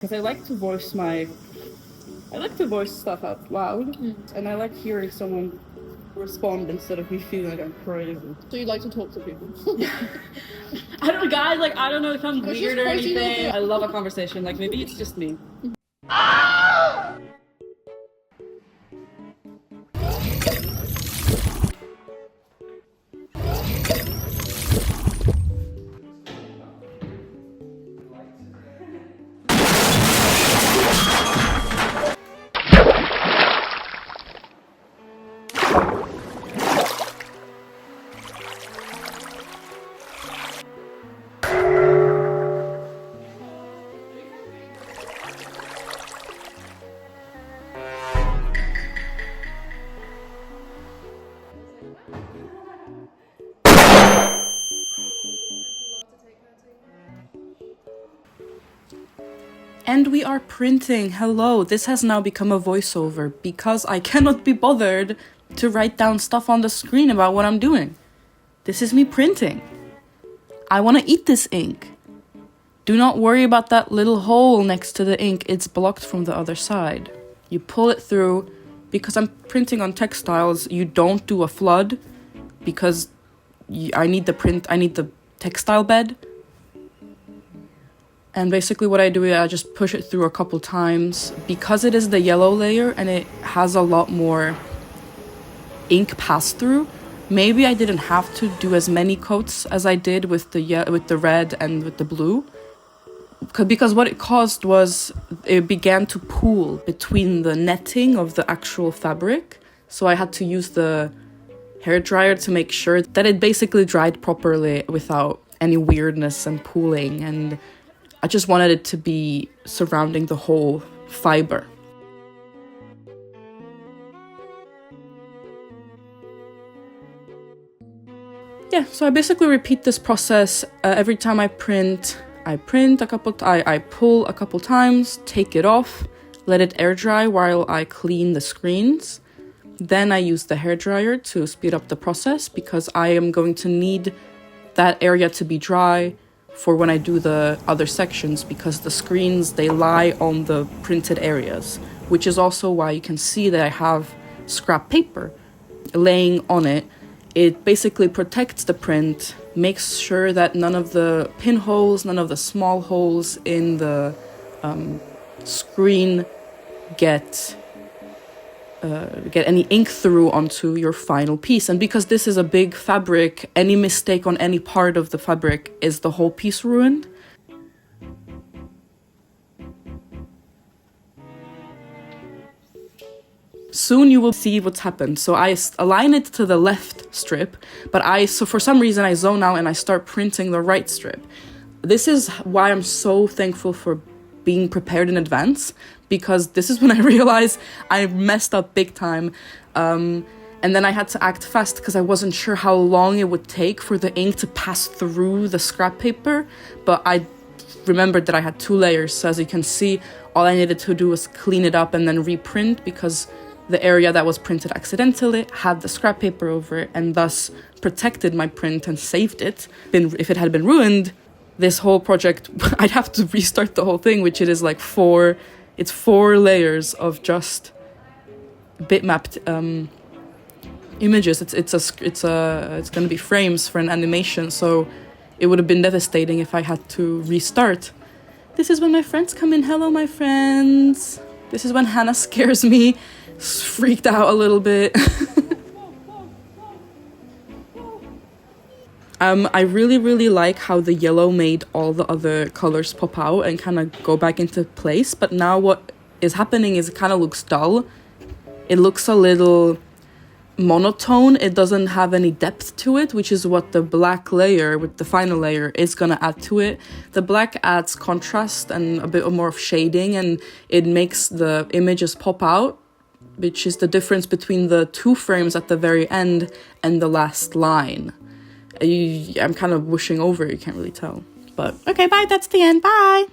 Because I like to voice stuff out loud, and I like hearing someone respond instead of me feeling like I'm crazy. So you like to talk to people? I don't know, guys, like, I don't know if I'm weird or anything. I love a conversation, like, maybe it's just me. And we are printing. Hello, this has now become a voiceover because I cannot be bothered to write down stuff on the screen about what I'm doing. This is me printing. I want to eat this ink. Do not worry about that little hole next to the ink. It's blocked from the other side. You pull it through. Because I'm printing on textiles, you don't do a flood because I need the textile bed. And basically what I do is I just push it through a couple times. Because it is the yellow layer and it has a lot more ink pass through, maybe I didn't have to do as many coats as I did with the red and with the blue. Because what it caused was it began to pool between the netting of the actual fabric. So I had to use the hairdryer to make sure that it basically dried properly without any weirdness and pooling, and I just wanted it to be surrounding the whole fiber. Yeah, so I basically repeat this process every time I print. I pull a couple times, take it off, let it air dry while I clean the screens. Then I use the hairdryer to speed up the process because I am going to need that area to be dry for when I do the other sections, because the screens, they lie on the printed areas, which is also why you can see that I have scrap paper laying on it. It basically protects the print, makes sure that none of the pinholes, none of the small holes in the screen get any ink through onto your final piece. And because this is a big fabric, any mistake on any part of the fabric is the whole piece ruined. Soon you will see what's happened. So I align it to the left strip, but so for some reason I zone out and I start printing the right strip. This is why I'm so thankful for being prepared in advance, because this is when I realized I messed up big time. And then I had to act fast because I wasn't sure how long it would take for the ink to pass through the scrap paper. But I remembered that I had 2 layers. So as you can see, all I needed to do was clean it up and then reprint, because the area that was printed accidentally had the scrap paper over it and thus protected my print and saved it. If it had been ruined, this whole project, I'd have to restart the whole thing, which it is like 4 layers of just bitmapped images. It's going to be frames for an animation, so it would have been devastating if I had to restart. This is when my friends come in. Hello, my friends. This is when Hannah scares me. Freaked out a little bit. I really like how the yellow made all the other colors pop out and kind of go back into place. But now what is happening is it kind of looks dull. It looks a little monotone. It doesn't have any depth to it, which is what the black layer with the final layer is gonna add to it. The black adds contrast and a bit more of shading, and it makes the images pop out, which is the difference between the 2 frames at the very end and the last line. I'm kind of whooshing over, you can't really tell. But okay, bye, that's the end, bye!